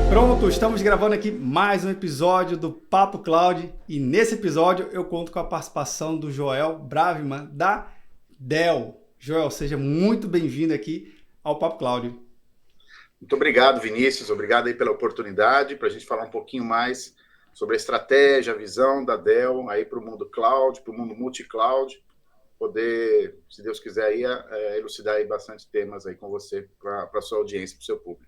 Pronto, estamos gravando aqui mais um episódio do Papo Cloud e nesse episódio eu conto com a participação do Joel Braverman da Dell. Joel, seja muito bem-vindo aqui ao Papo Cloud. Muito obrigado, Vinícius. Obrigado aí pela oportunidade para a gente falar um pouquinho mais sobre a estratégia, a visão da Dell aí para o mundo cloud, para o mundo multi-cloud, poder, se Deus quiser, aí, elucidar aí bastante temas aí com você para a sua audiência, para o seu público.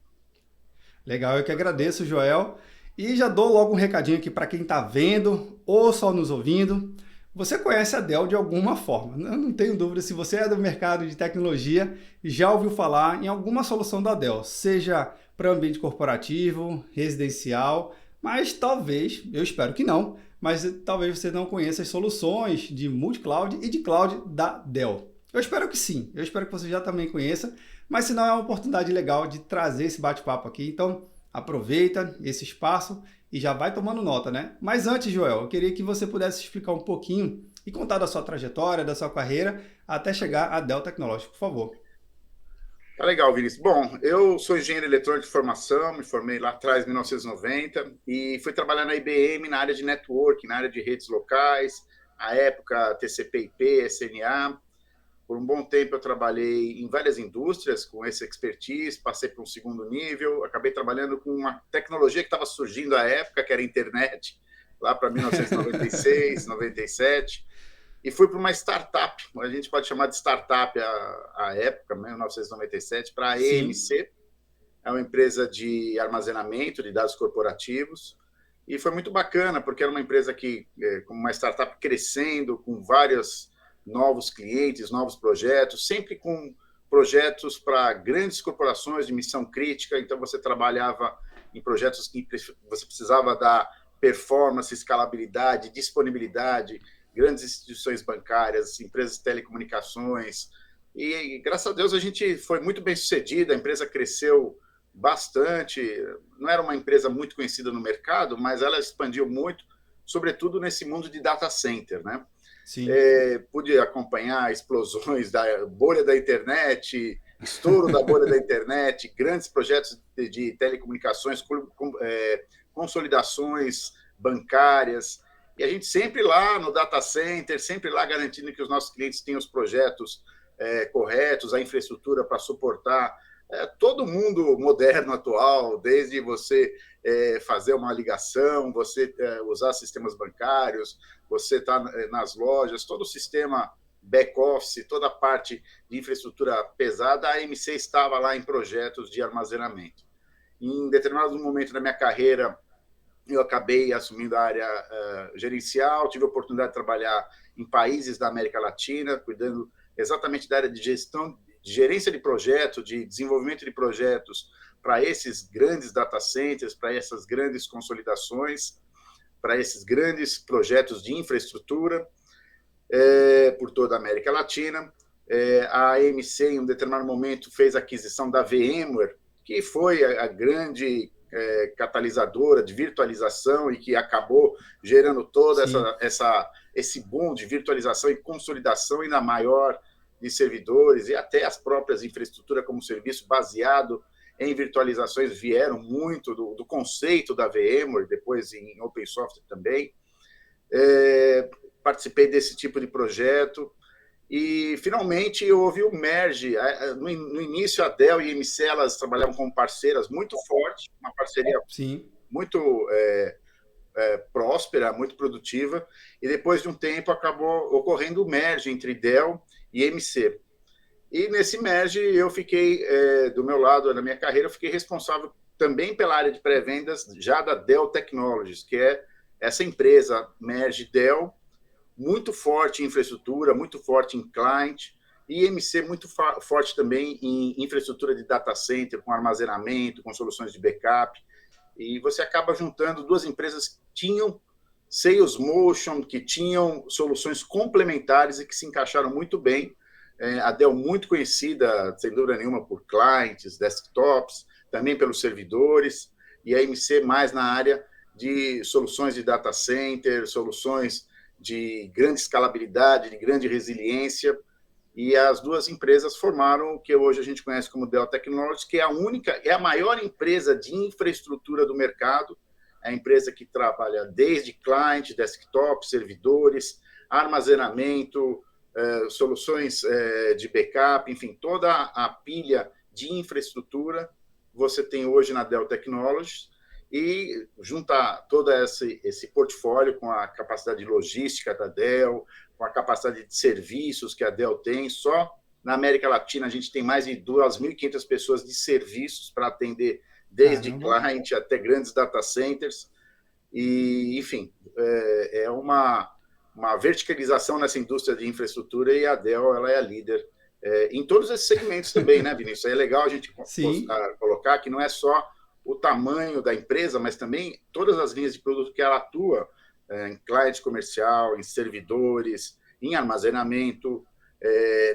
Legal, eu que agradeço, Joel. E já dou logo um recadinho aqui para quem está vendo ou só nos ouvindo. Você conhece a Dell de alguma forma. Eu não tenho dúvida, se você é do mercado de tecnologia, já ouviu falar em alguma solução da Dell, seja para ambiente corporativo, residencial, mas talvez, eu espero que não, mas talvez você não conheça as soluções de multi-cloud e de cloud da Dell. Eu espero que sim, eu espero que você já também conheça, mas se não é uma oportunidade legal de trazer esse bate-papo aqui, então aproveita esse espaço e já vai tomando nota, né? Mas antes, Joel, eu queria que você pudesse explicar um pouquinho e contar da sua trajetória, da sua carreira, até chegar à Dell Technologies, por favor. Tá legal, Vinícius. Bom, eu sou engenheiro eletrônico de formação, me formei lá atrás, em 1990, e fui trabalhar na IBM na área de network, na área de redes locais, à época TCP/IP, SNA. Por um bom tempo eu trabalhei em várias indústrias com esse expertise, passei para um segundo nível, acabei trabalhando com uma tecnologia que estava surgindo à época, que era a internet, lá para 1996, 97, e fui para uma startup, a gente pode chamar de startup à época, 1997, para a Sim, EMC, é uma empresa de armazenamento de dados corporativos, e foi muito bacana, porque era uma empresa que, como uma startup crescendo, com vários novos clientes, novos projetos, sempre com projetos para grandes corporações de missão crítica, então você trabalhava em projetos que você precisava dar performance, escalabilidade, disponibilidade, grandes instituições bancárias, empresas de telecomunicações, e graças a Deus a gente foi muito bem sucedido, a empresa cresceu bastante, não era uma empresa muito conhecida no mercado, mas ela expandiu muito, sobretudo nesse mundo de data center, né? sim. Pude acompanhar explosões da bolha da internet, estouro da bolha da internet, grandes projetos de telecomunicações, consolidações bancárias, e a gente sempre lá no data center, sempre lá garantindo que os nossos clientes tenham os projetos corretos, a infraestrutura para suportar todo mundo moderno atual, desde você fazer uma ligação, você usar sistemas bancários, você está nas lojas, todo o sistema back-office, toda a parte de infraestrutura pesada, a AMC estava lá em projetos de armazenamento. Em determinado momento da minha carreira, eu acabei assumindo a área gerencial, tive a oportunidade de trabalhar em países da América Latina, cuidando exatamente da área de gestão, de gerência de projetos, de desenvolvimento de projetos para esses grandes data centers, para essas grandes consolidações, para esses grandes projetos de infraestrutura por toda a América Latina. A AMC, em um determinado momento, fez a aquisição da VMware, que foi a grande catalisadora de virtualização e que acabou gerando toda Sim. esse boom de virtualização e consolidação ainda maior de servidores e até as próprias infraestruturas como serviço baseado em virtualizações vieram muito do conceito da VMware, depois em Open Software também. Participei desse tipo de projeto e finalmente houve o merge. No início, a Dell e a EMC elas trabalhavam como parceiras muito fortes, uma parceria Sim. muito próspera, muito produtiva, e depois de um tempo acabou ocorrendo o merge entre Dell e EMC. E nesse merge eu fiquei, do meu lado, na minha carreira, eu fiquei responsável também pela área de pré-vendas já da Dell Technologies, que é essa empresa merge Dell, muito forte em infraestrutura, muito forte em client, e MC muito forte também em infraestrutura de data center, com armazenamento, com soluções de backup. E você acaba juntando duas empresas que tinham sales motion, que tinham soluções complementares e que se encaixaram muito bem. A Dell muito conhecida, sem dúvida nenhuma, por clientes, desktops, também pelos servidores, e a MC mais na área de soluções de data center, soluções de grande escalabilidade, de grande resiliência, e as duas empresas formaram o que hoje a gente conhece como Dell Technologies, que é a maior empresa de infraestrutura do mercado, é a empresa que trabalha desde client, desktop, servidores, armazenamento, soluções de backup, enfim, toda a pilha de infraestrutura você tem hoje na Dell Technologies, e junta todo esse portfólio com a capacidade logística da Dell, com a capacidade de serviços que a Dell tem. Só na América Latina a gente tem mais de 2.500 pessoas de serviços para atender, desde client até grandes data centers. E, enfim, é uma verticalização nessa indústria de infraestrutura, e a Dell ela é a líder em todos esses segmentos também, né, Vinícius? É legal a gente colocar que não é só o tamanho da empresa, mas também todas as linhas de produto que ela atua, em cliente comercial, em servidores, em armazenamento,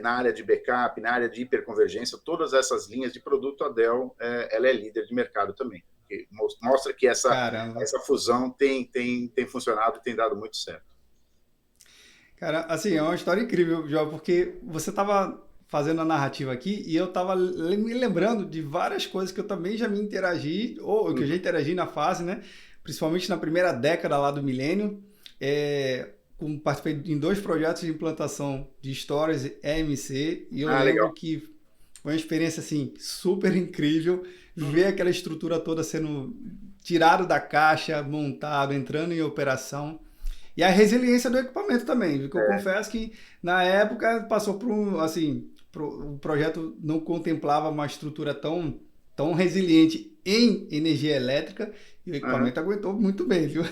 na área de backup, na área de hiperconvergência, todas essas linhas de produto, a Dell ela é líder de mercado também. Mostra que essa fusão tem funcionado e tem dado muito certo. Cara, assim, é uma história incrível, João, porque você estava fazendo a narrativa aqui e eu estava me lembrando de várias coisas que eu também já me interagi, ou que eu já interagi na fase, né? Principalmente na primeira década lá do milênio. Participei em 2 projetos de implantação de storage EMC, e eu lembro legal. que foi uma experiência assim, super incrível, ver aquela estrutura toda sendo tirada da caixa, montado, entrando em operação. E a resiliência do equipamento também, porque eu confesso que na época passou por o projeto não contemplava uma estrutura tão resiliente em energia elétrica, e o equipamento aguentou muito bem, viu?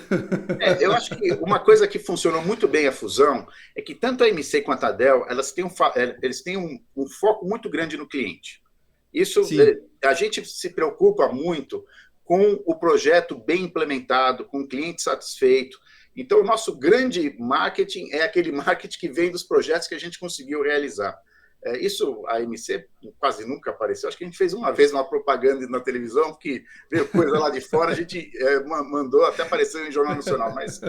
Eu acho que uma coisa que funcionou muito bem a fusão é que tanto a MC quanto a Dell, eles têm um foco muito grande no cliente. Isso, a gente se preocupa muito com o projeto bem implementado, com o cliente satisfeito. Então, o nosso grande marketing é aquele marketing que vem dos projetos que a gente conseguiu realizar. Isso, a MC quase nunca apareceu. Acho que a gente fez uma vez uma propaganda na televisão, que veio coisa lá de fora, a gente mandou, até apareceu em Jornal Nacional. Mas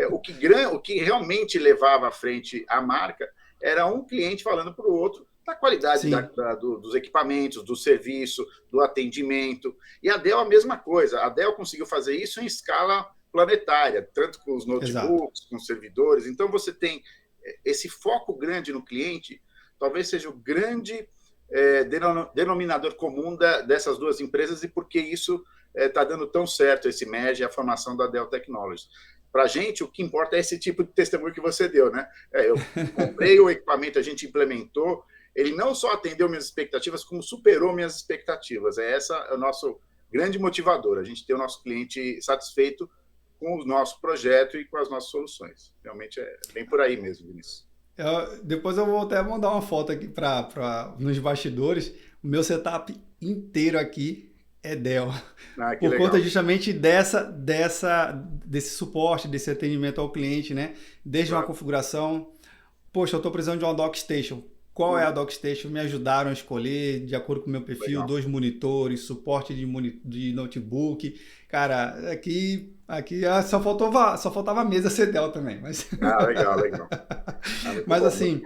o que realmente levava à frente a marca era um cliente falando para o outro da qualidade dos equipamentos, do serviço, do atendimento. E a Dell a mesma coisa. A Dell conseguiu fazer isso em escala planetária, tanto com os notebooks, com os servidores. Então, você tem esse foco grande no cliente, talvez seja o grande denominador comum dessas duas empresas, e por que isso está dando tão certo, esse merge, a formação da Dell Technologies. Para a gente, o que importa é esse tipo de testemunho que você deu, né? Eu comprei o equipamento, a gente implementou, ele não só atendeu minhas expectativas, como superou minhas expectativas. Essa é o nosso grande motivador, a gente ter o nosso cliente satisfeito com o nosso projeto e com as nossas soluções. Realmente é bem por aí mesmo, Vinícius. Depois eu vou até mandar uma foto aqui nos bastidores. O meu setup inteiro aqui é Dell. Por legal. Conta justamente desse suporte, desse atendimento ao cliente, né? Desde uma configuração. Poxa, eu estou precisando de uma Dockstation. Qual é a Dockstation? Me ajudaram a escolher, de acordo com o meu perfil, 2 monitores, suporte de notebook. Cara, aqui só faltava a mesa ser Dell também. Mas... legal. Mas bom, assim,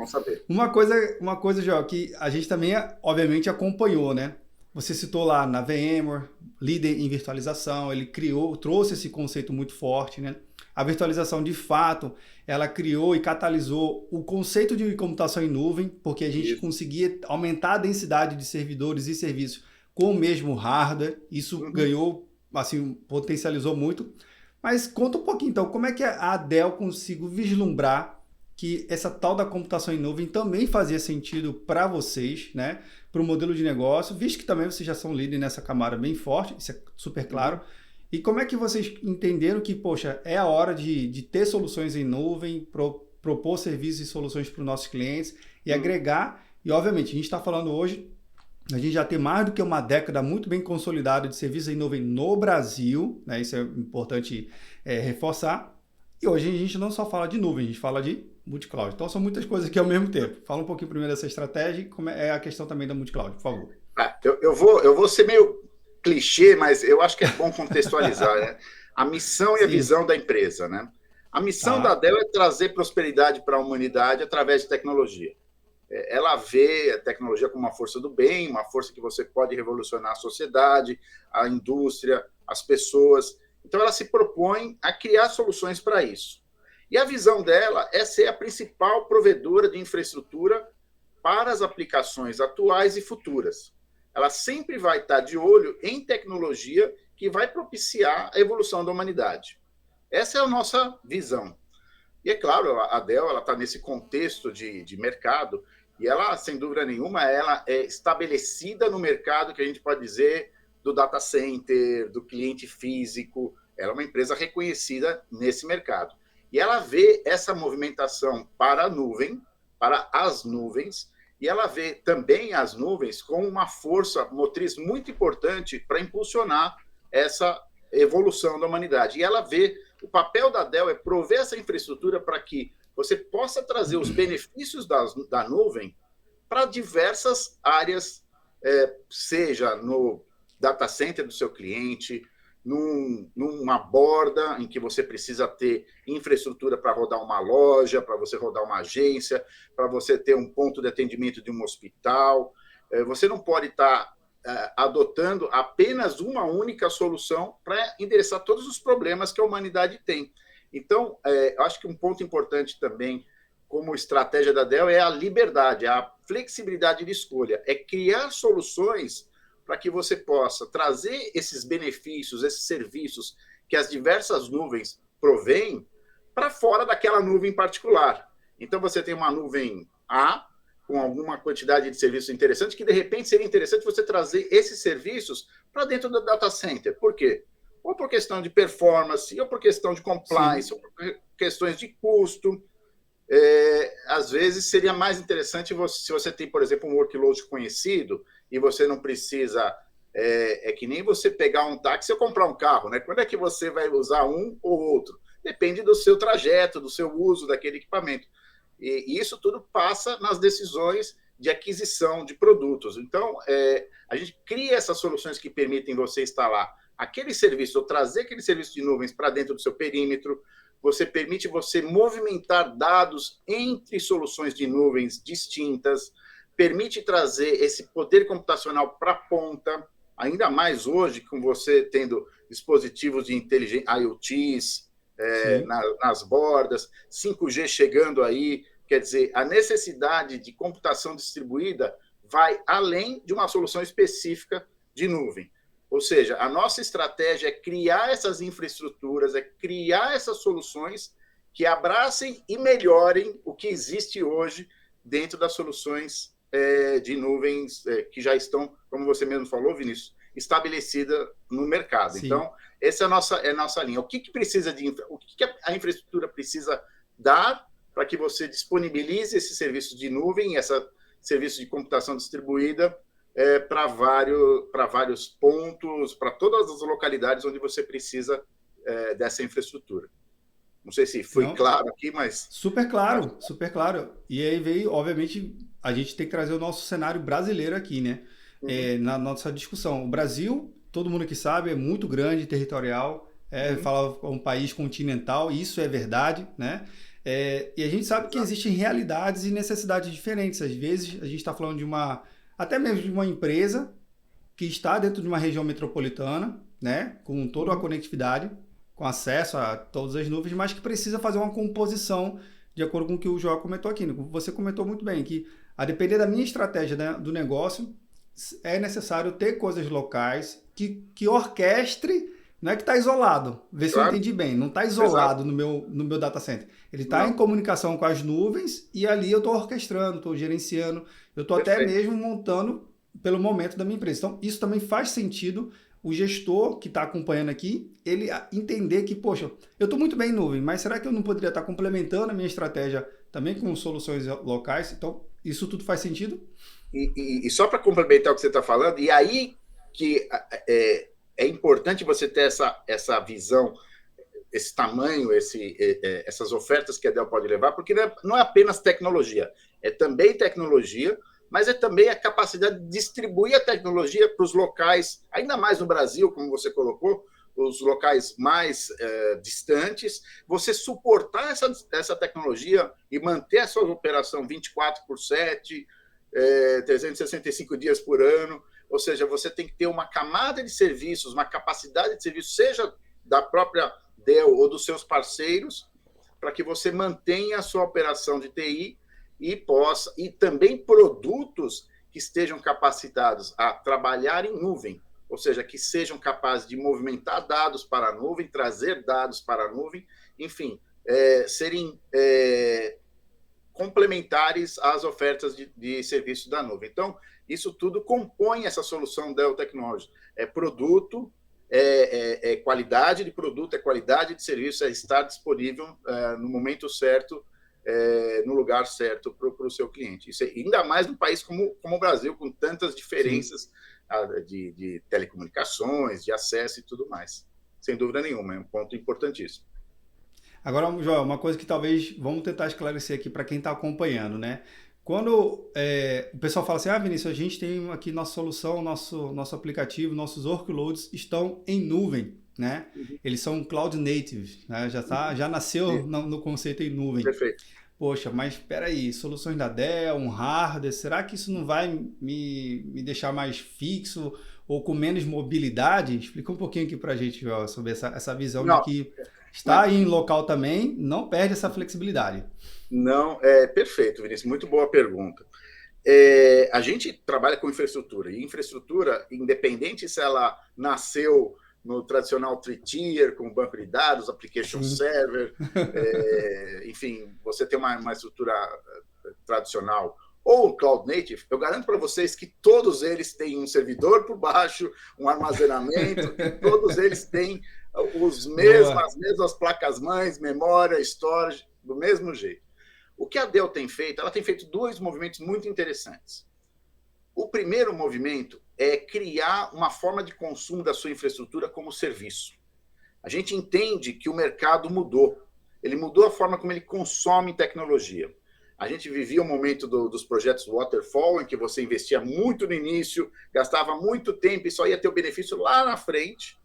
uma coisa, João, que a gente também, obviamente, acompanhou, né? Você citou lá na VMware, líder em virtualização, ele trouxe esse conceito muito forte, né? A virtualização, de fato, ela criou e catalisou o conceito de computação em nuvem, porque a gente conseguia aumentar a densidade de servidores e serviços com o mesmo hardware. Isso ganhou, assim, potencializou muito. Mas conta um pouquinho, então, como é que a Dell conseguiu vislumbrar que essa tal da computação em nuvem também fazia sentido para vocês, né? Para o modelo de negócio, visto que também vocês já são líderes nessa camada bem forte, isso é super claro. E como é que vocês entenderam que, poxa, é a hora de ter soluções em nuvem, propor serviços e soluções para os nossos clientes e agregar? E, obviamente, a gente está falando hoje, a gente já tem mais do que uma década muito bem consolidada de serviços em nuvem no Brasil, né? Isso é importante reforçar. E hoje a gente não só fala de nuvem, a gente fala de multicloud. Então, são muitas coisas aqui ao mesmo tempo. Fala um pouquinho primeiro dessa estratégia e como é a questão também da multicloud, por favor. Eu vou ser meio clichê, mas eu acho que é bom contextualizar, né? A missão e a visão da empresa, né? A missão da Dell é trazer prosperidade para a humanidade através de tecnologia. ela vê a tecnologia como uma força do bem, uma força que você pode revolucionar a sociedade, a indústria, as pessoas. Então, ela se propõe a criar soluções para isso. E a visão dela é ser a principal provedora de infraestrutura para as aplicações atuais e futuras. Ela sempre vai estar de olho em tecnologia que vai propiciar a evolução da humanidade. Essa é a nossa visão. E é claro, a Dell está nesse contexto de mercado e ela, sem dúvida nenhuma, ela é estabelecida no mercado que a gente pode dizer do data center, do cliente físico. Ela é uma empresa reconhecida nesse mercado. E ela vê essa movimentação para a nuvem, para as nuvens, e ela vê também as nuvens como uma força motriz muito importante para impulsionar essa evolução da humanidade. E ela vê o papel da Dell é prover essa infraestrutura para que você possa trazer os benefícios da nuvem para diversas áreas, seja no data center do seu cliente, numa borda em que você precisa ter infraestrutura para rodar uma loja, para você rodar uma agência, para você ter um ponto de atendimento de um hospital. Você não pode estar adotando apenas uma única solução para endereçar todos os problemas que a humanidade tem. Então, acho que um ponto importante também, como estratégia da Dell, é a liberdade, a flexibilidade de escolha, é criar soluções para que você possa trazer esses benefícios, esses serviços que as diversas nuvens provêm para fora daquela nuvem particular. Então, você tem uma nuvem A, com alguma quantidade de serviços interessantes, que de repente seria interessante você trazer esses serviços para dentro do data center. Por quê? Ou por questão de performance, ou por questão de compliance, ou por questões de custo. Às vezes seria mais interessante se você tem, por exemplo, um workload conhecido e você não precisa... É que nem você pegar um táxi ou comprar um carro, né? Quando é que você vai usar um ou outro? Depende do seu trajeto, do seu uso daquele equipamento. E isso tudo passa nas decisões de aquisição de produtos. Então, a gente cria essas soluções que permitem você instalar aquele serviço, ou trazer aquele serviço de nuvens para dentro do seu perímetro. Permite você movimentar dados entre soluções de nuvens distintas, permite trazer esse poder computacional para a ponta, ainda mais hoje, com você tendo dispositivos de inteligência, IoTs, nas bordas, 5G chegando aí, quer dizer, a necessidade de computação distribuída vai além de uma solução específica de nuvem. Ou seja, a nossa estratégia é criar essas infraestruturas, é criar essas soluções que abracem e melhorem o que existe hoje dentro das soluções de nuvens que já estão, como você mesmo falou, Vinícius, estabelecida no mercado. Sim. Então, essa é a nossa linha. O que precisa o que a infraestrutura precisa dar para que você disponibilize esse serviço de nuvem, esse serviço de computação distribuída para vários pontos, para todas as localidades onde você precisa dessa infraestrutura. Não sei se foi claro aqui, mas... Super claro, super claro. E aí veio, obviamente, a gente tem que trazer o nosso cenário brasileiro aqui, né? Na nossa discussão. O Brasil, todo mundo que sabe, é muito grande, territorial, fala um país continental, e isso é verdade, né? E a gente sabe que existem realidades e necessidades diferentes. Às vezes, a gente está falando até mesmo de uma empresa que está dentro de uma região metropolitana, né? Com toda a conectividade, com acesso a todas as nuvens, mas que precisa fazer uma composição de acordo com o que o João comentou aqui. Você comentou muito bem que, a depender da minha estratégia, né, do negócio, é necessário ter coisas locais que orquestre, não é que está isolado, vê se eu entendi bem, não está isolado no meu data center. Ele está em comunicação com as nuvens e ali eu estou orquestrando, estou gerenciando, eu estou até mesmo montando pelo momento da minha empresa. Então, isso também faz sentido o gestor que está acompanhando aqui, ele entender que, poxa, eu estou muito bem em nuvem, mas será que eu não poderia estar complementando a minha estratégia também com soluções locais? Então, isso tudo faz sentido? E só para complementar o que você está falando, e aí que é importante você ter essa visão, esse tamanho, essas ofertas que a Dell pode levar, porque não é apenas tecnologia, é também tecnologia, mas é também a capacidade de distribuir a tecnologia para os locais, ainda mais no Brasil, como você colocou, os locais mais distantes, você suportar essa tecnologia e manter a sua operação 24/7, 365 dias por ano, ou seja, você tem que ter uma camada de serviços, uma capacidade de serviço, seja da própria Dell ou dos seus parceiros, para que você mantenha a sua operação de TI e também produtos que estejam capacitados a trabalhar em nuvem, ou seja, que sejam capazes de movimentar dados para a nuvem, trazer dados para a nuvem, enfim, serem complementares às ofertas de serviço da nuvem. Então, isso tudo compõe essa solução Dell Technologies. É produto, qualidade de produto, é qualidade de serviço, é estar disponível no momento certo, no lugar certo para o seu cliente. Isso ainda mais num país como o Brasil, com tantas diferenças de telecomunicações, de acesso e tudo mais. Sem dúvida nenhuma, é um ponto importantíssimo. Agora, Joel, uma coisa que talvez vamos tentar esclarecer aqui para quem está acompanhando, né? Quando o pessoal fala assim, Vinícius, a gente tem aqui nossa solução, nosso aplicativo, nossos workloads estão em nuvem, né? Eles são cloud native, né? Já nasceu no conceito em nuvem. Perfeito. Poxa, mas espera aí, soluções da Dell, um hardware, será que isso não vai me deixar mais fixo ou com menos mobilidade? Explica um pouquinho aqui para a gente, Joel, sobre essa visão de que está aí em local também, não perde essa flexibilidade. Não, perfeito, Vinícius, muito boa pergunta. A gente trabalha com infraestrutura, e infraestrutura, independente se ela nasceu no tradicional three-tier, com banco de dados, application server, enfim, você tem uma estrutura tradicional, ou cloud native, eu garanto para vocês que todos eles têm um servidor por baixo, um armazenamento, e todos eles têm as mesmas placas-mães, memória, storage, do mesmo jeito. O que a Dell tem feito? Ela tem feito dois movimentos muito interessantes. O primeiro movimento é criar uma forma de consumo da sua infraestrutura como serviço. A gente entende que o mercado mudou. Ele mudou a forma como ele consome tecnologia. A gente vivia o momento dos projetos waterfall, em que você investia muito no início, gastava muito tempo e só ia ter o benefício lá na frente,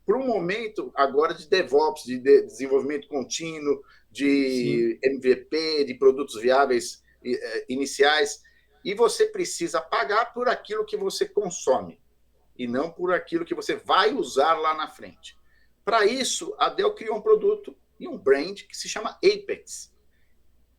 para um momento agora de DevOps, de desenvolvimento contínuo, de MVP, de produtos viáveis iniciais, e você precisa pagar por aquilo que você consome, e não por aquilo que você vai usar lá na frente. Para isso, a Dell criou um produto e um brand que se chama Apex,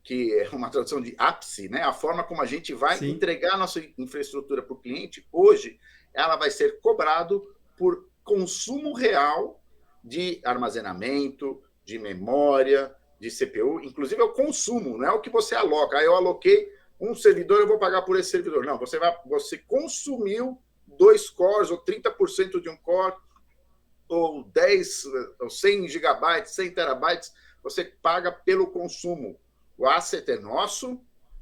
que é uma tradução de ápice, né? A forma como a gente vai entregar a nossa infraestrutura para o cliente, hoje, ela vai ser cobrado por consumo real de armazenamento, de memória, de CPU, inclusive é o consumo, não é o que você aloca. Aí eu aloquei um servidor, eu vou pagar por esse servidor. Não, você consumiu 2 cores, ou 30% de um core, ou 10, ou 100 gigabytes, 100 terabytes, você paga pelo consumo. O asset é nosso,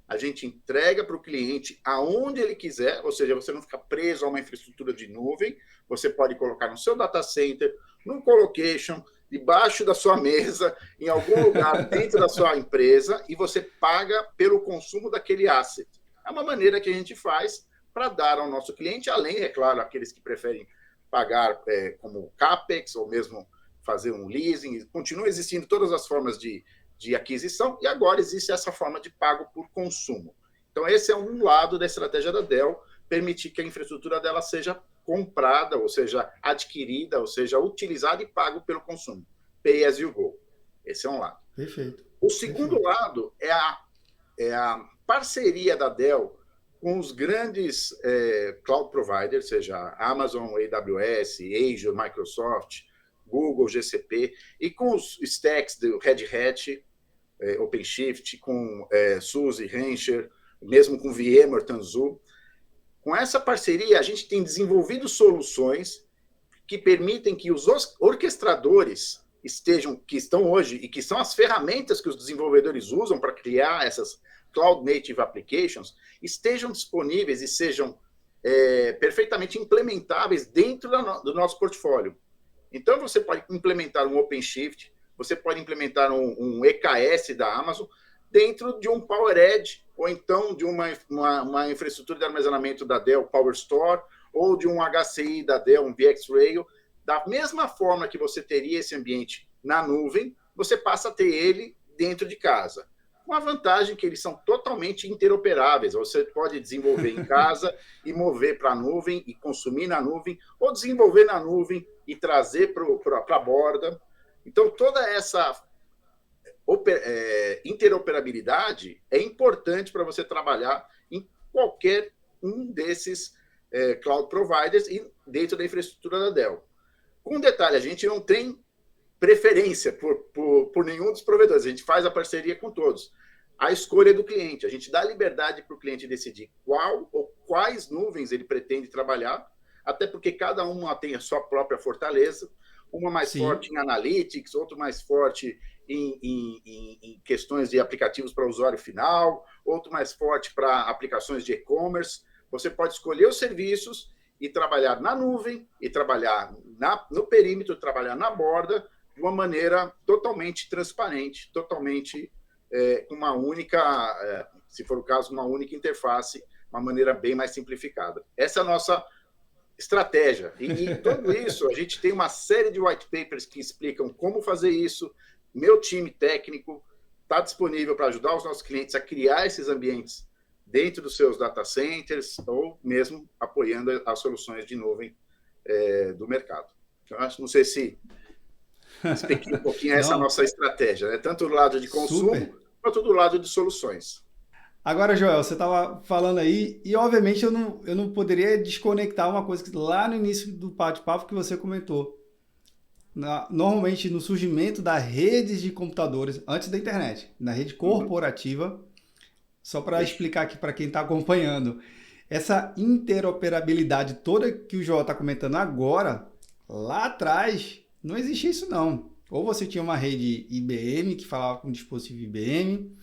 a gente entrega para o cliente aonde ele quiser, ou seja, você não fica preso a uma infraestrutura de nuvem, você pode colocar no seu data center, no colocation, debaixo da sua mesa, em algum lugar dentro da sua empresa, e você paga pelo consumo daquele asset. É uma maneira que a gente faz para dar ao nosso cliente, além, é claro, aqueles que preferem pagar como CAPEX, ou mesmo fazer um leasing, continua existindo todas as formas de aquisição, e agora existe essa forma de pago por consumo. Então, esse é um lado da estratégia da Dell, permitir que a infraestrutura dela seja comprada, ou seja, adquirida, ou seja, utilizada e pago pelo consumo. Pay as you go. Esse é um lado. Perfeito. O segundo lado é a parceria da Dell com os grandes cloud providers, seja Amazon, AWS, Azure, Microsoft, Google, GCP, e com os stacks do Red Hat, OpenShift, com SUSE, Rancher, mesmo com VMware, Tanzu. Com essa parceria, a gente tem desenvolvido soluções que permitem que os orquestradores que estão hoje, e que são as ferramentas que os desenvolvedores usam para criar essas Cloud Native Applications, estejam disponíveis e sejam perfeitamente implementáveis dentro do nosso portfólio. Então, você pode implementar um OpenShift, você pode implementar um EKS da Amazon dentro de um PowerEdge, ou então de uma infraestrutura de armazenamento da Dell PowerStore, ou de um HCI da Dell, um VxRail, Da mesma forma que você teria esse ambiente na nuvem, você passa a ter ele dentro de casa. Com a vantagem que eles são totalmente interoperáveis. Você pode desenvolver em casa e mover para a nuvem e consumir na nuvem, ou desenvolver na nuvem e trazer para a borda. Então, toda essa interoperabilidade é importante para você trabalhar em qualquer um desses cloud providers e dentro da infraestrutura da Dell. Com um detalhe, a gente não tem preferência por nenhum dos provedores, a gente faz a parceria com todos. A escolha é do cliente, a gente dá liberdade para o cliente decidir qual ou quais nuvens ele pretende trabalhar, até porque cada uma tem a sua própria fortaleza, uma mais forte em analytics, outra mais forte em questões de aplicativos para usuário final, outro mais forte para aplicações de e-commerce. Você pode escolher os serviços e trabalhar na nuvem, e trabalhar no perímetro, trabalhar na borda, de uma maneira totalmente transparente, totalmente com uma única, se for o caso, uma única interface, uma maneira bem mais simplificada. Essa é a nossa estratégia. E tudo isso, a gente tem uma série de white papers que explicam como fazer isso. Meu time técnico está disponível para ajudar os nossos clientes a criar esses ambientes dentro dos seus data centers ou mesmo apoiando as soluções de nuvem do mercado. Então, não sei se expliquei um pouquinho essa nossa estratégia, né? Tanto do lado de consumo quanto do lado de soluções. Agora, Joel, você estava falando aí, e obviamente eu não poderia desconectar uma coisa que lá no início do bate-papo que você comentou. Normalmente, no surgimento das redes de computadores, antes da internet, na rede corporativa, só para explicar aqui para quem está acompanhando, essa interoperabilidade toda que o Joel está comentando agora, lá atrás, não existia isso não. Ou você tinha uma rede IBM que falava com dispositivo IBM,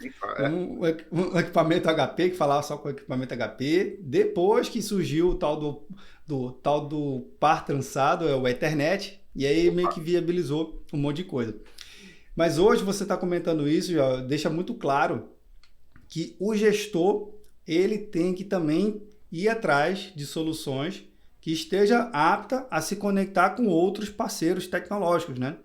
um equipamento HP que falava só com equipamento HP. Depois que surgiu o tal do par trançado, o Ethernet, e aí meio que viabilizou um monte de coisa. Mas hoje você está comentando isso, já deixa muito claro que o gestor ele tem que também ir atrás de soluções que esteja apta a se conectar com outros parceiros tecnológicos, né?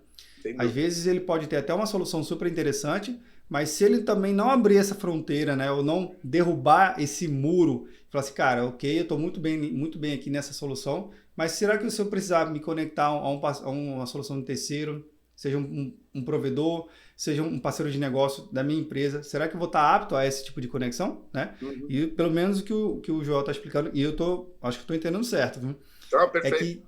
Às vezes ele pode ter até uma solução super interessante, mas se ele também não abrir essa fronteira, né, ou não derrubar esse muro, falar assim, cara, ok, eu estou muito bem aqui nessa solução, mas será que se eu precisar me conectar a uma solução de terceiro, seja um provedor, seja um parceiro de negócio da minha empresa, será que eu vou estar apto a esse tipo de conexão? Né? E pelo menos o que o Joel está explicando, e acho que estou entendendo certo, viu? Perfeito. É que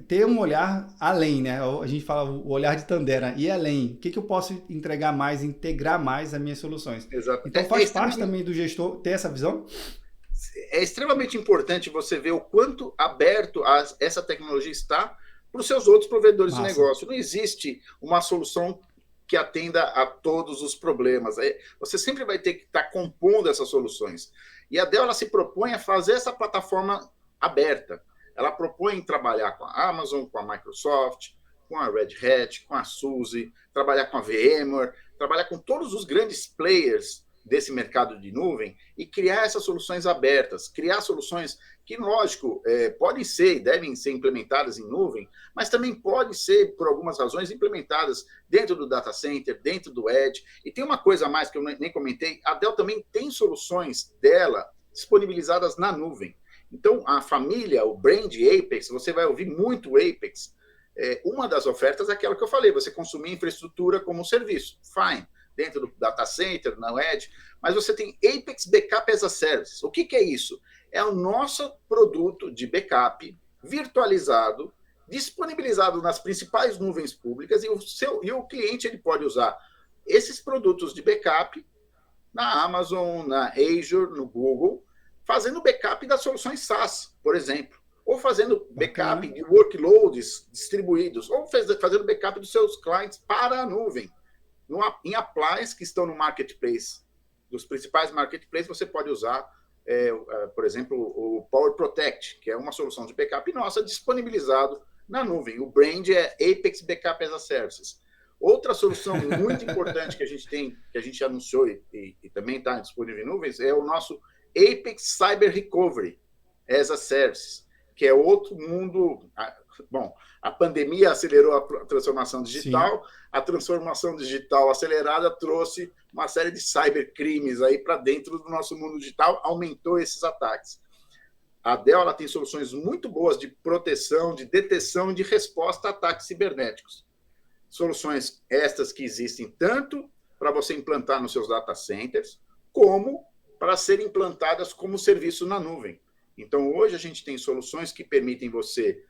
ter um olhar além, né? A gente fala o olhar de Tandera, e além. O que eu posso entregar mais, integrar mais as minhas soluções? Exato. Então faz parte também do gestor ter essa visão? É extremamente importante você ver o quanto aberto essa tecnologia está para os seus outros provedores de negócio. Não existe uma solução que atenda a todos os problemas. Você sempre vai ter que estar compondo essas soluções. E a Dell ela se propõe a fazer essa plataforma aberta. Ela propõe trabalhar com a Amazon, com a Microsoft, com a Red Hat, com a SUSE, trabalhar com a VMware, trabalhar com todos os grandes players desse mercado de nuvem e criar essas soluções abertas, criar soluções que, lógico, podem ser e devem ser implementadas em nuvem, mas também podem ser, por algumas razões, implementadas dentro do data center, dentro do edge. E tem uma coisa a mais que eu nem comentei, a Dell também tem soluções dela disponibilizadas na nuvem. Então, a família, o brand Apex, você vai ouvir muito Apex. Uma das ofertas é aquela que eu falei, você consumir infraestrutura como um serviço. Fine, dentro do data center, na edge, mas você tem Apex Backup as a Service. O que é isso? É o nosso produto de backup virtualizado, disponibilizado nas principais nuvens públicas, e o cliente ele pode usar esses produtos de backup na Amazon, na Azure, no Google, fazendo backup das soluções SaaS, por exemplo, ou fazendo backup de workloads distribuídos, ou fazendo backup dos seus clientes para a nuvem. Em appliances que estão no marketplace, dos principais marketplaces, você pode usar, por exemplo, o Power Protect, que é uma solução de backup nossa, disponibilizado na nuvem. O brand é Apex Backup as a Service. Outra solução muito importante que a gente tem, que a gente anunciou e também está disponível em nuvens, é o nosso Apex Cyber Recovery as a Service, que é outro mundo. Bom, a pandemia acelerou a transformação digital, sim. A transformação digital acelerada trouxe uma série de cybercrimes aí para dentro do nosso mundo digital, aumentou esses ataques. A Dell ela tem soluções muito boas de proteção, de detecção e de resposta a ataques cibernéticos. Soluções estas que existem tanto para você implantar nos seus data centers, como para serem implantadas como serviço na nuvem. Então, hoje a gente tem soluções que permitem você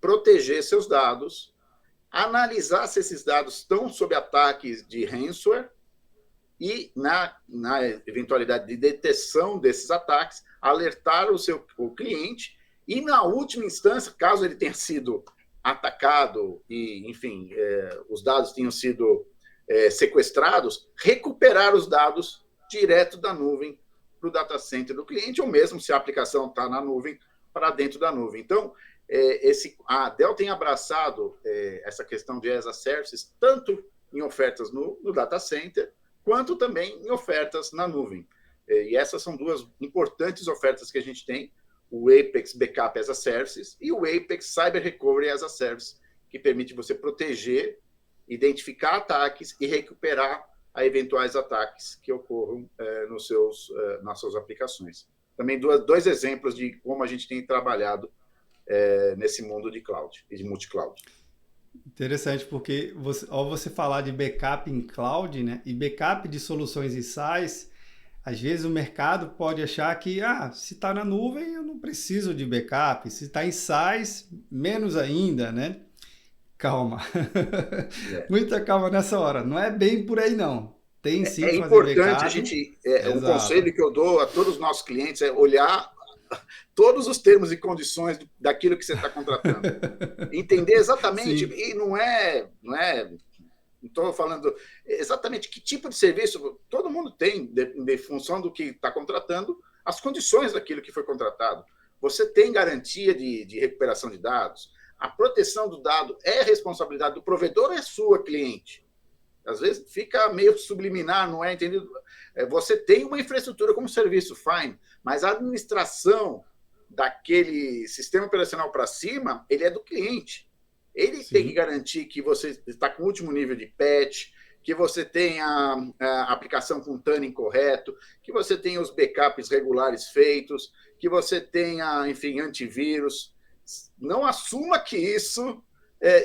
proteger seus dados, analisar se esses dados estão sob ataques de ransomware e, na eventualidade de detecção desses ataques, alertar o cliente e, na última instância, caso ele tenha sido atacado e, enfim, os dados tenham sido sequestrados, recuperar os dados direto da nuvem para o data center do cliente, ou mesmo se a aplicação está na nuvem, para dentro da nuvem. Então, a Dell tem abraçado essa questão de as a services, tanto em ofertas no data center, quanto também em ofertas na nuvem. E essas são duas importantes ofertas que a gente tem, o Apex Backup as a Service e o Apex Cyber Recovery as a Service, que permite você proteger, identificar ataques e recuperar a eventuais ataques que ocorram nas suas aplicações. Também dois exemplos de como a gente tem trabalhado nesse mundo de cloud e de multi-cloud. Interessante, porque ao você falar de backup em cloud, né, e backup de soluções em SaaS, às vezes o mercado pode achar que se está na nuvem eu não preciso de backup, se está em SaaS, menos ainda, né? Calma. Muita calma nessa hora. Não é bem por aí, não. Tem sim fazer importante backup. A gente. Um conselho que eu dou a todos os nossos clientes é olhar todos os termos e condições daquilo que você está contratando. Entender exatamente. Sim. E não estou falando exatamente que tipo de serviço. Todo mundo tem, de função do que está contratando, as condições daquilo que foi contratado. Você tem garantia de recuperação de dados. A proteção do dado é responsabilidade do provedor ou é sua, cliente? Às vezes fica meio subliminar, não é entendido? Você tem uma infraestrutura como serviço, fine, mas a administração daquele sistema operacional para cima, ele é do cliente. Ele Sim. tem que garantir que você está com o último nível de patch, que você tenha a aplicação com tuning correto, que você tenha os backups regulares feitos, que você tenha, enfim, antivírus. Não assuma que isso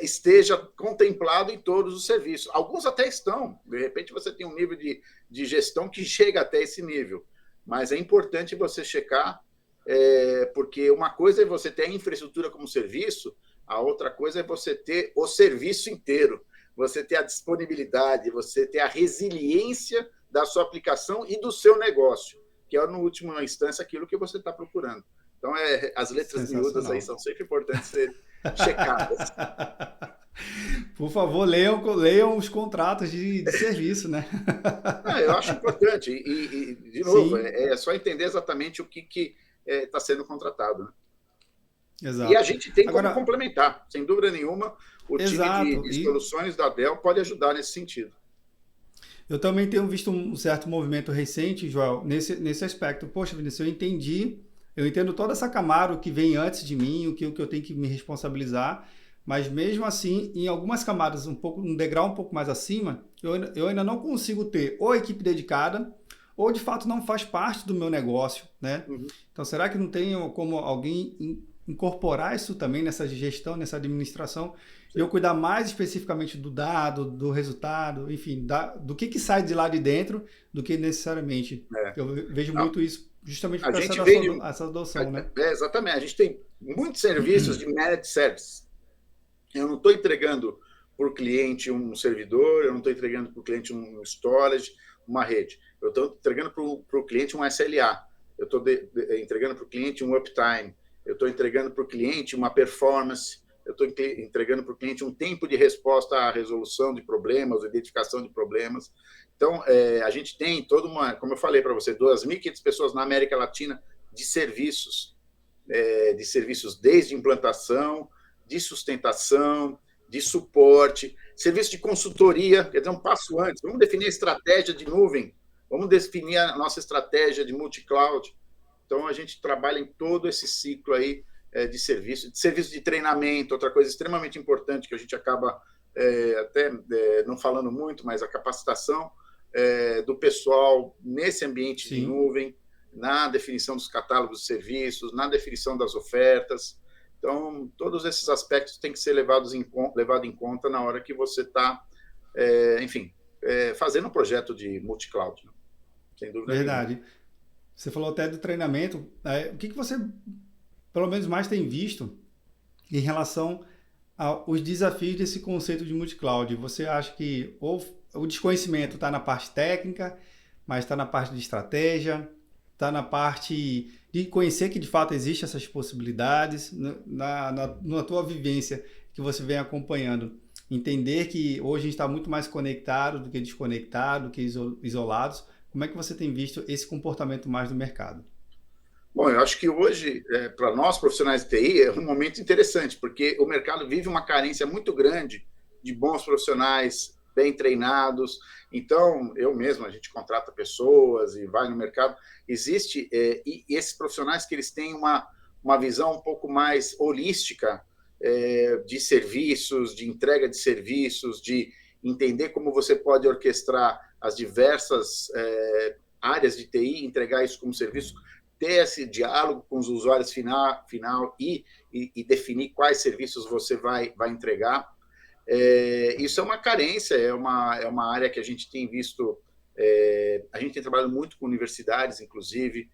esteja contemplado em todos os serviços. Alguns até estão. De repente, você tem um nível de gestão que chega até esse nível. Mas é importante você checar, porque uma coisa é você ter a infraestrutura como serviço, a outra coisa é você ter o serviço inteiro, você ter a disponibilidade, você ter a resiliência da sua aplicação e do seu negócio, que é, no última instância, aquilo que você está procurando. Então, as letras miúdas aí são sempre importantes ser checadas. Por favor, leiam os contratos de serviço, né? Eu acho importante. E de novo, é só entender exatamente o que está sendo contratado. Né? Exato. E a gente tem como complementar, sem dúvida nenhuma, o time de soluções da Dell pode ajudar nesse sentido. Eu também tenho visto um certo movimento recente, Joel, nesse aspecto. Poxa, Vinícius, eu entendo toda essa camada que vem antes de mim, o que eu tenho que me responsabilizar, mas mesmo assim, em algumas camadas, um degrau um pouco mais acima, eu ainda não consigo ter ou equipe dedicada, ou de fato não faz parte do meu negócio, né? Uhum. Então, será que não tem como alguém incorporar isso também nessa gestão, nessa administração, e eu cuidar mais especificamente do dado, do resultado, enfim, do que sai de lá de dentro, do que necessariamente. Eu vejo muito isso justamente por essa adoção, né? Exatamente. A gente tem muitos serviços de managed service. Eu não estou entregando para o cliente um servidor, eu não estou entregando para o cliente um storage, uma rede. Eu estou entregando para o cliente um SLA. Eu estou entregando para o cliente um uptime. Eu estou entregando para o cliente uma performance. Eu estou entregando para o cliente um tempo de resposta à resolução de problemas, identificação de problemas. Então, a gente tem toda como eu falei para você, 2.500 pessoas na América Latina de serviços desde implantação, de sustentação, de suporte, serviço de consultoria, quer dizer, um passo antes. Vamos definir a estratégia de nuvem, vamos definir a nossa estratégia de multi-cloud. Então, a gente trabalha em todo esse ciclo aí de serviço de treinamento, outra coisa extremamente importante que a gente acaba até não falando muito, mas a capacitação do pessoal nesse ambiente de nuvem, na definição dos catálogos de serviços, na definição das ofertas. Então, todos esses aspectos têm que ser levados em conta na hora que você está, fazendo um projeto de multi-cloud, né? Sem dúvida Verdade. nenhuma. Você falou até do treinamento. O que você, pelo menos, mais tem visto em relação aos desafios desse conceito de multi-cloud? Você acha que o desconhecimento está na parte técnica, mas está na parte de estratégia, está na parte de conhecer que de fato existem essas possibilidades, na tua vivência que você vem acompanhando, entender que hoje a gente está muito mais conectado do que desconectado, do que isolados. Como é que você tem visto esse comportamento mais do mercado? Bom, eu acho que hoje, para nós profissionais de TI, é um momento interessante, porque o mercado vive uma carência muito grande de bons profissionais bem treinados. Então, a gente contrata pessoas e vai no mercado. Existe, e esses profissionais que eles têm uma visão um pouco mais holística de serviços, de entrega de serviços, de entender como você pode orquestrar as diversas áreas de TI, entregar isso como serviço, ter esse diálogo com os usuários final e definir quais serviços você vai entregar. Isso é uma carência, é uma área que a gente tem visto, a gente tem trabalhado muito com universidades, inclusive,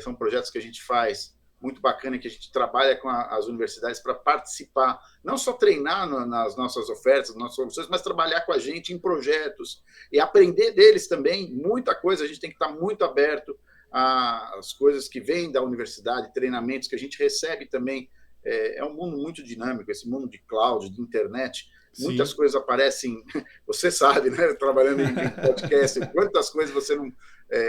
são projetos que a gente faz muito bacana, que a gente trabalha com as universidades para participar, não só treinar nas nossas ofertas, nas nossas soluções, mas trabalhar com a gente em projetos e aprender deles também, muita coisa, a gente tem que estar muito aberto às coisas que vêm da universidade, treinamentos que a gente recebe também. É um mundo muito dinâmico, esse mundo de cloud, de internet. Muitas Sim. coisas aparecem, você sabe, né? Trabalhando em podcast, quantas coisas você não.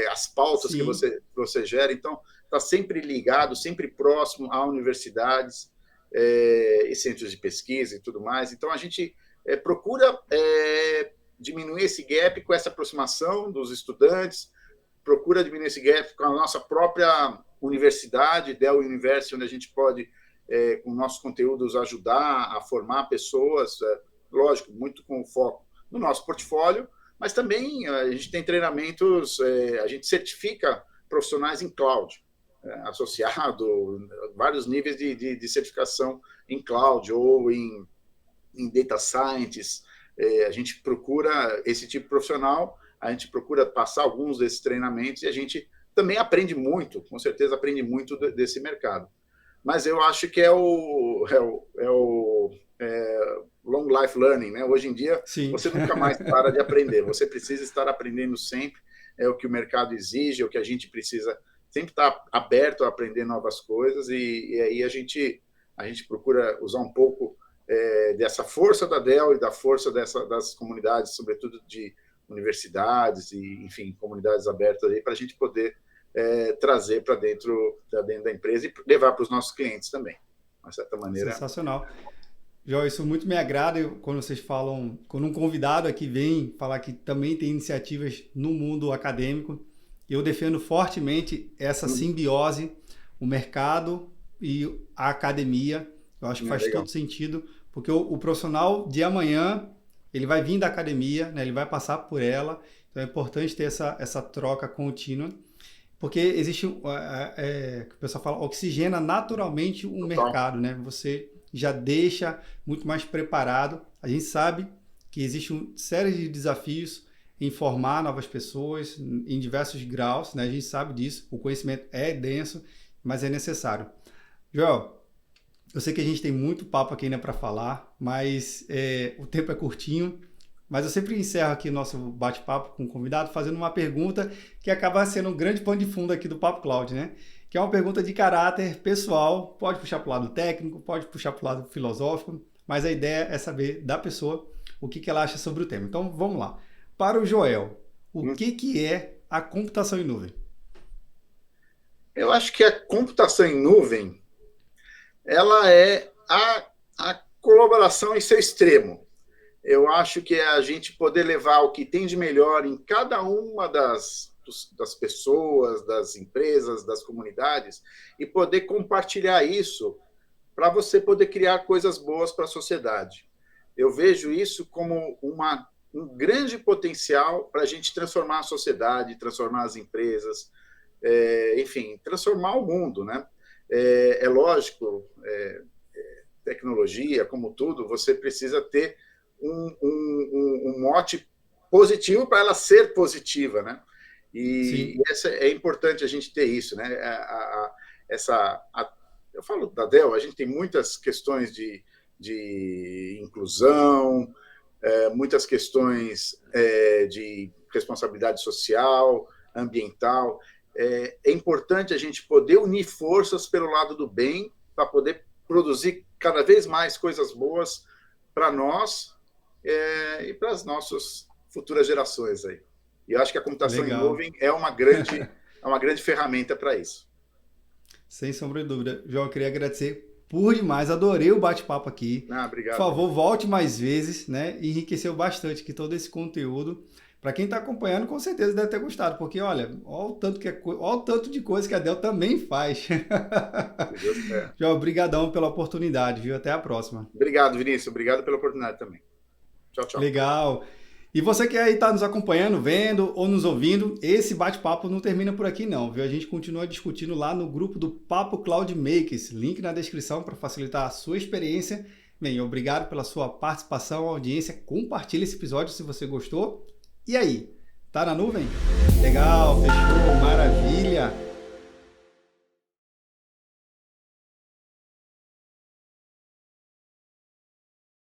As pautas Sim. que você gera, então está sempre ligado, sempre próximo a universidades e centros de pesquisa e tudo mais. Então a gente procura diminuir esse gap com essa aproximação dos estudantes, procura diminuir esse gap com a nossa própria universidade, Dell University, onde a gente pode, com nossos conteúdos, ajudar a formar pessoas, lógico, muito com foco no nosso portfólio, mas também a gente tem treinamentos, a gente certifica profissionais em cloud, associado, vários níveis de certificação em cloud ou em data science. A gente procura esse tipo de profissional, a gente procura passar alguns desses treinamentos e a gente também aprende muito, com certeza aprende muito desse mercado. Mas eu acho que é o long life learning, né? Hoje em dia, Sim. você nunca mais para de aprender, você precisa estar aprendendo sempre, é o que o mercado exige, é o que a gente precisa sempre estar aberto a aprender novas coisas, e aí a gente procura usar um pouco dessa força da Dell e da força das comunidades, sobretudo de universidades e, enfim, comunidades abertas aí, para a gente poder trazer para dentro da empresa e levar para os nossos clientes também, de uma certa maneira. Sensacional. João, isso muito me agrada quando vocês falam, quando um convidado aqui vem falar que também tem iniciativas no mundo acadêmico. Eu defendo fortemente essa simbiose, o mercado e a academia. Eu acho que faz todo sentido, porque o profissional de amanhã, ele vai vir da academia, né? Ele vai passar por ela. Então é importante ter essa troca contínua, porque existe, o pessoal fala, oxigena naturalmente o mercado, né? Você já deixa muito mais preparado. A gente sabe que existe uma série de desafios em formar novas pessoas em diversos graus, né? A gente sabe disso, o conhecimento é denso, mas é necessário. Joel, eu sei que a gente tem muito papo aqui ainda para falar, mas o tempo é curtinho, mas eu sempre encerro aqui o nosso bate-papo com o convidado fazendo uma pergunta que acaba sendo um grande pano de fundo aqui do Papo Cloud, né? Que é uma pergunta de caráter pessoal, pode puxar para o lado técnico, pode puxar para o lado filosófico, mas a ideia é saber da pessoa o que ela acha sobre o tema. Então, vamos lá. Para o Joel, o que é a computação em nuvem? Eu acho que a computação em nuvem, ela é a colaboração em seu extremo. Eu acho que é a gente poder levar o que tem de melhor em cada uma das pessoas, das empresas, das comunidades, e poder compartilhar isso para você poder criar coisas boas para a sociedade. Eu vejo isso como um grande potencial para a gente transformar a sociedade, transformar as empresas, enfim, transformar o mundo, né? É lógico, tecnologia, como tudo, você precisa ter um mote positivo para ela ser positiva, né? E é importante a gente ter isso, né? Eu falo da Dell, a gente tem muitas questões de inclusão, muitas questões de responsabilidade social, ambiental. É importante a gente poder unir forças pelo lado do bem para poder produzir cada vez mais coisas boas para nós e para as nossas futuras gerações aí. E eu acho que a computação em nuvem é uma grande ferramenta para isso. Sem sombra de dúvida. João, eu queria agradecer por demais, adorei o bate-papo aqui. Obrigado. Por favor, volte mais vezes, né? Enriqueceu bastante aqui todo esse conteúdo. Para quem está acompanhando, com certeza deve ter gostado, porque olha o tanto de coisa que a Dell também faz. João, obrigadão pela oportunidade, viu? Até a próxima. Obrigado, Vinícius. Obrigado pela oportunidade também. Tchau, tchau. Legal. E você que aí está nos acompanhando, vendo ou nos ouvindo, esse bate-papo não termina por aqui não, viu? A gente continua discutindo lá no grupo do Papo Cloud Makers, link na descrição para facilitar a sua experiência. Bem, obrigado pela sua participação, audiência, compartilhe esse episódio se você gostou. E aí, tá na nuvem? Legal, fechou.